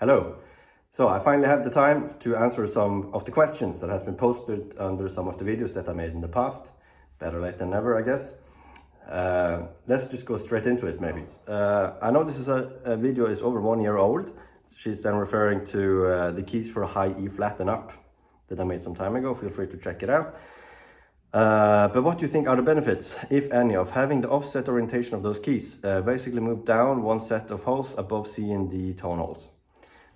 Hello. So I finally have the time to answer some of the questions that has been posted under some of the videos that I made in the past. Better late than never, I guess. Let's just go straight into it, maybe. I know this is a video is over 1 year old. She's then referring to the keys for high E flat and up that I made some time ago. Feel free to check it out. But what do you think are the benefits, if any, of having the offset orientation of those keys? Basically move down one set of holes above C and D tone holes.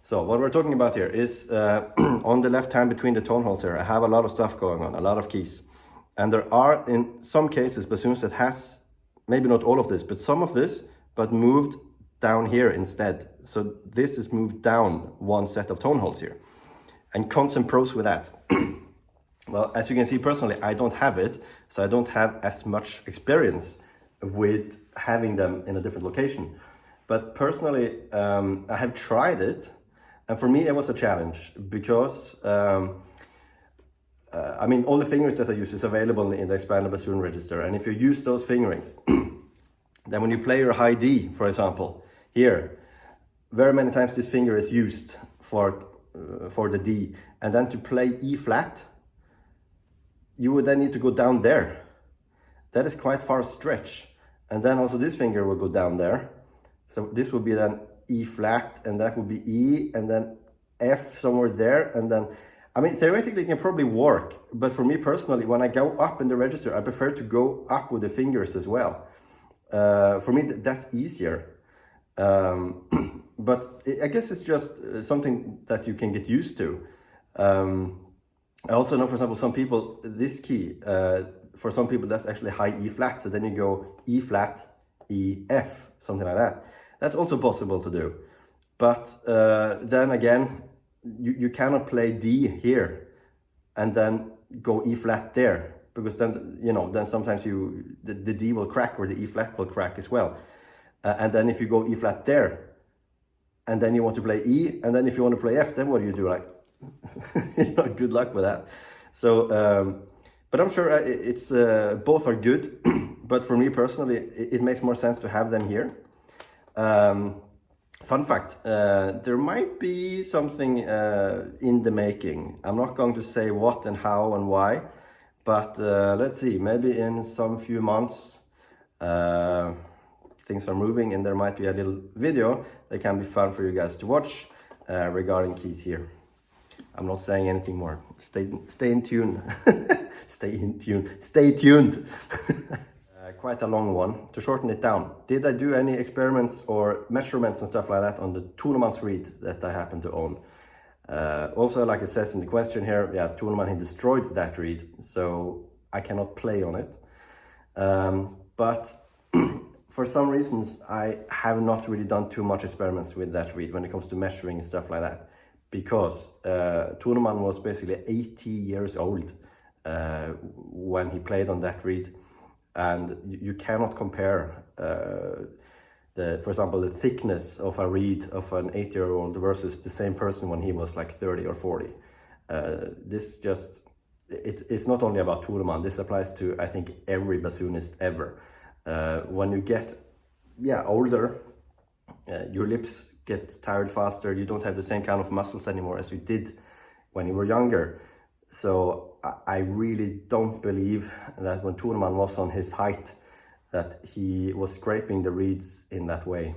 So what we're talking about here is on the left hand between the tone holes here, I have a lot of stuff going on, a lot of keys. And there are, in some cases, bassoons that has, maybe not all of this, but some of this, but moved down here instead. So this is moved down one set of tone holes here. And cons and pros with that. Well, as you can see, personally, I don't have it, so I don't have as much experience with having them in a different location. But personally, I have tried it, and for me, it was a challenge because, I mean, all the fingerings that I use is available in the expanded bassoon register, and if you use those fingerings, then when you play your high D, for example, here, very many times this finger is used for the D, and then to play E flat, you would then need to go down there. That is quite far stretch. And then also this finger will go down there. So this would be then E flat, and that would be E, and then F somewhere there. And then, I mean, theoretically it can probably work. But for me personally, when I go up in the register, I prefer to go up with the fingers as well. For me, that's easier. But I guess it's just something that you can get used to. I also know, for example, some people, this key, for some people that's actually high E flat, so then you go E flat, E, F, something like that. That's also possible to do. But then again, you cannot play D here and then go E flat there, because then, you know, then sometimes the D will crack or the E flat will crack as well. And then if you go E flat there, and then you want to play E, and then if you want to play F, then what do you do? Like, you know, good luck with that. So, but I'm sure it's both are good, but for me personally, it makes more sense to have them here. Fun fact, there might be something in the making. I'm not going to say what and how and why, but let's see, maybe in some few months, things are moving and there might be a little video that can be fun for you guys to watch regarding keys here. I'm not saying anything more. Stay in tune. Stay tuned. Quite a long one. To shorten it down, did I do any experiments or measurements and stuff like that on the Tuneman's reed that I happen to own? Also, like it says in the question here, yeah, Tuneman, he destroyed that reed, so I cannot play on it. But for some reasons, I have not really done too much experiments with that reed when it comes to measuring and stuff like that. Because Tuneman was basically 80 years old when he played on that reed, and you cannot compare, for example, the thickness of a reed of an 8-year-old versus the same person when he was like 30 or 40. This just, it's not only about Tuneman, this applies to, I think, every bassoonist ever. When you get, older, your lips get tired faster, you don't have the same kind of muscles anymore as you did when you were younger. So I really don't believe that when Tuneman was on his height, that he was scraping the reeds in that way.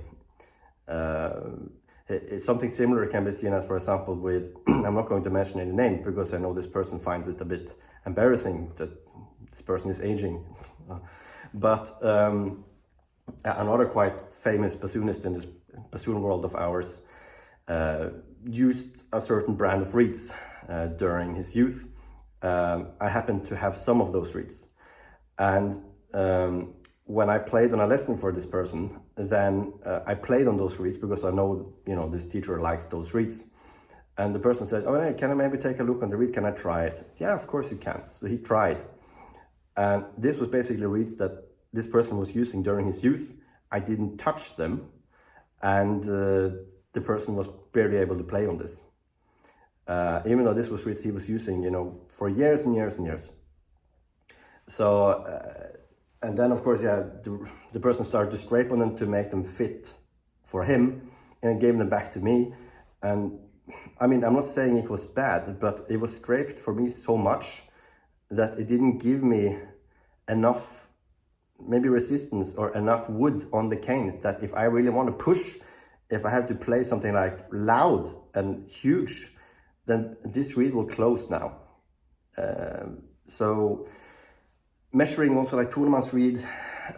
Something similar can be seen as, for example, with, I'm not going to mention any name because I know this person finds it a bit embarrassing that this person is aging. But another quite famous bassoonist in this bassoon world of ours used a certain brand of reeds during his youth. I happened to have some of those reeds, and when I played on a lesson for this person, then I played on those reeds because I know, you know, this teacher likes those reeds. And the person said, "Oh, hey, can I maybe take a look on the reed? Can I try it?" "Yeah, of course you can." So he tried, and this was basically reeds that this person was using during his youth. I didn't touch them, and the person was barely able to play on this. Even though this was reeds he was using, you know, for years and years and years. So, and then of course, the person started to scrape on them to make them fit for him, and gave them back to me. And I mean, I'm not saying it was bad, but it was scraped for me so much that it didn't give me enough, maybe resistance or enough wood on the cane, that if I really want to push, if I have to play something like loud and huge, then this reed will close now. So measuring also like Tourneman's reed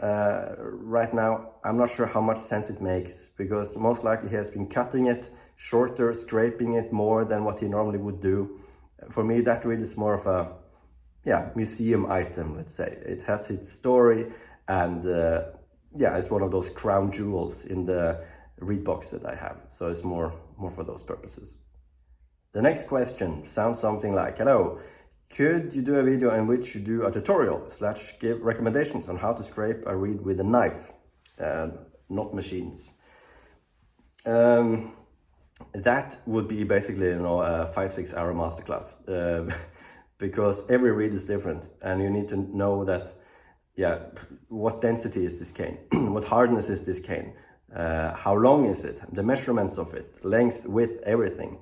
right now, I'm not sure how much sense it makes, because most likely he has been cutting it shorter, scraping it more than what he normally would do. For me, that reed is more of a museum item, let's say. It has its story, and it's one of those crown jewels in the reed box that I have. So it's more for those purposes. The next question sounds something like, hello, could you do a video in which you do a tutorial / give recommendations on how to scrape a reed with a knife, not machines? That would be basically, a 5-6 hour masterclass, because every reed is different, and you need to know that, what density is this cane, what hardness is this cane, how long is it, the measurements of it, length, width, everything.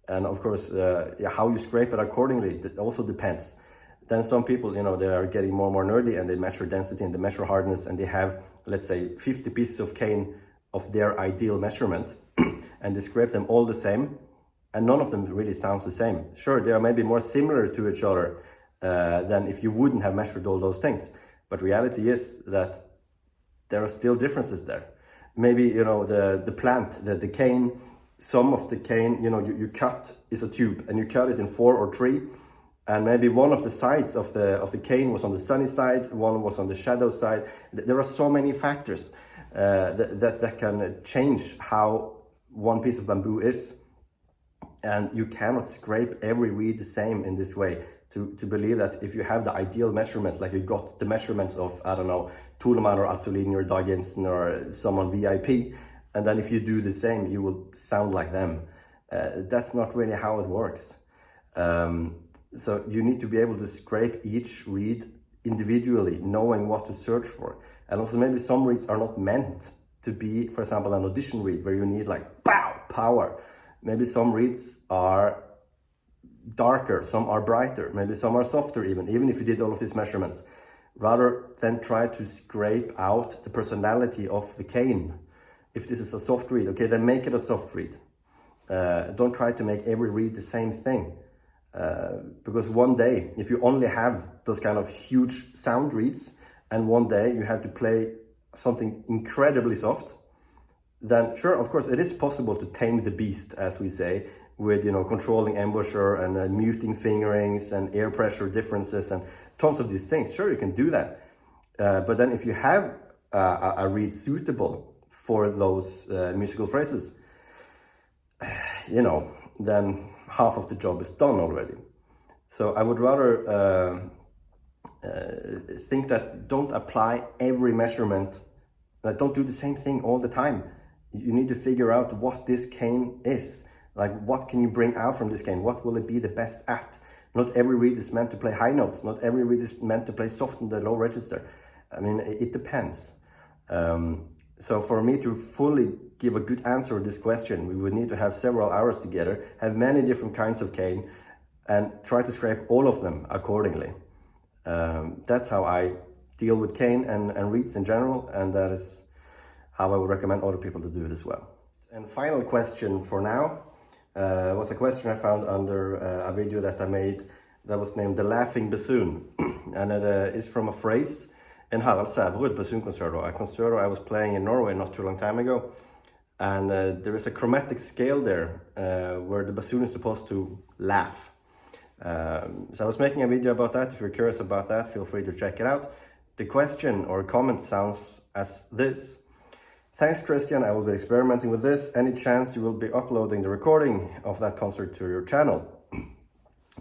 And of course, how you scrape it accordingly, that also depends. Then some people, they are getting more and more nerdy, and they measure density and they measure hardness, and they have, let's say, 50 pieces of cane of their ideal measurement, and they scrape them all the same, and none of them really sounds the same. Sure, they are maybe more similar to each other than if you wouldn't have measured all those things. But reality is that there are still differences there. Maybe, the plant, the cane, some of the cane, you cut is a tube, and you cut it in 4 or 3, and maybe one of the sides of the cane was on the sunny side, one was on the shadow side. There are so many factors that can change how one piece of bamboo is, and you cannot scrape every reed the same in this way to believe that if you have the ideal measurement, like you got the measurements of, I don't know, Tourneman or Azzolini or Dag Jensen or someone VIP, and then if you do the same, you will sound like them. That's not really how it works. So you need to be able to scrape each reed individually, knowing what to search for. And also maybe some reeds are not meant to be, for example, an audition reed where you need like power. Maybe some reeds are darker, some are brighter, maybe some are softer even if you did all of these measurements. Rather than try to scrape out the personality of the cane. If this is a soft reed, okay, then make it a soft reed. Don't try to make every reed the same thing. Because one day, if you only have those kind of huge sound reeds, and one day you have to play something incredibly soft, then sure, of course, it is possible to tame the beast, as we say, with, controlling embouchure and muting fingerings and air pressure differences and tons of these things. Sure, you can do that. But then if you have a reed suitable for those musical phrases, then half of the job is done already. So I would rather think that don't apply every measurement, that don't do the same thing all the time. You need to figure out what this cane is. Like, what can you bring out from this cane? What will it be the best at? Not every reed is meant to play high notes. Not every reed is meant to play soft in the low register. I mean, it depends. So for me to fully give a good answer to this question, we would need to have several hours together, have many different kinds of cane, and try to scrape all of them accordingly. That's how I deal with cane and reeds in general, and that is how I would recommend other people to do it as well. And final question for now was a question I found under a video that I made that was named The Laughing Bassoon. And it is from a phrase in Harald Sæverud Bassoon Concerto, a concerto I was playing in Norway not too long time ago. And there is a chromatic scale there where the bassoon is supposed to laugh. So I was making a video about that. If you're curious about that, feel free to check it out. The question or comment sounds as this. Thanks, Kristian. I will be experimenting with this. Any chance you will be uploading the recording of that concert to your channel?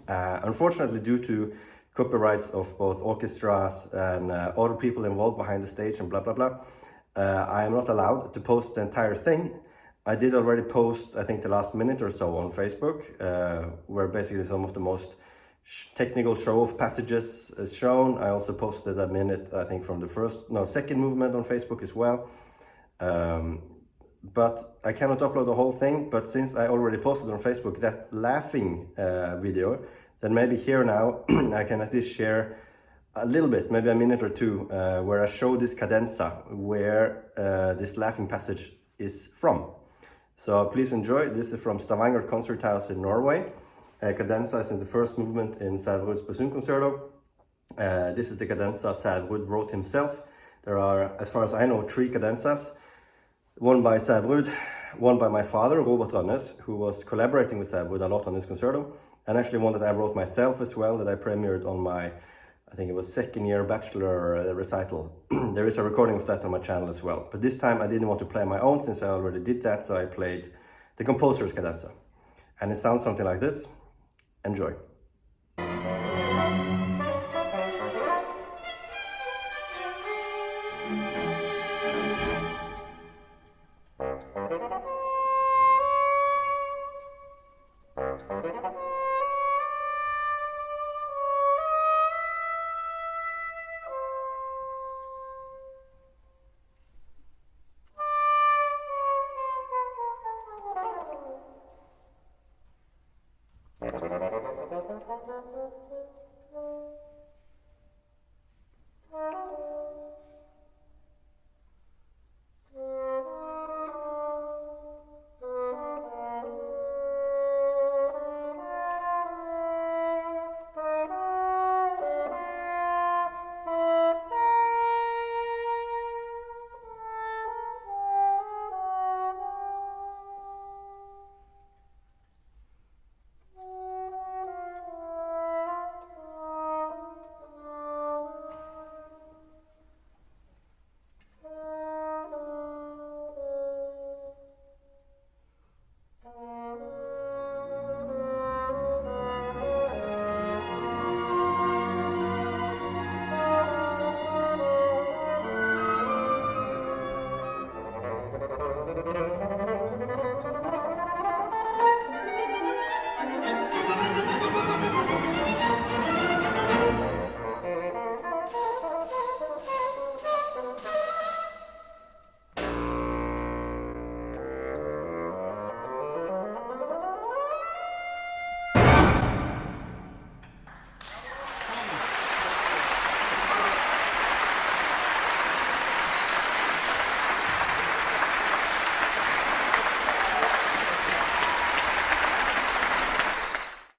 Unfortunately, due to copyrights of both orchestras and other people involved behind the stage and blah, blah, blah, I am not allowed to post the entire thing. I did already post, I think, the last minute or so on Facebook, where basically some of the most technical show-off passages is shown. I also posted a minute, I think, from the second movement on Facebook as well. but I cannot upload the whole thing. But since I already posted on Facebook that laughing video, then maybe here now I can at least share a little bit, maybe a minute or two, where I show this cadenza, where this laughing passage is from. So please enjoy. This is from Stavanger Concert House in Norway. Cadenza is in the first movement in Sævrud's Bassoon Concerto. This is the cadenza Sævrud wrote himself. There are, as far as I know, 3 cadenzas. One by Sævrud, one by my father, Robert Rønnes, who was collaborating with Sævrud a lot on this concerto, and actually one that I wrote myself as well, that I premiered on my, I think it was second year bachelor recital. There is a recording of that on my channel as well. But this time I didn't want to play my own since I already did that, so I played the composer's cadenza. And it sounds something like this. Enjoy.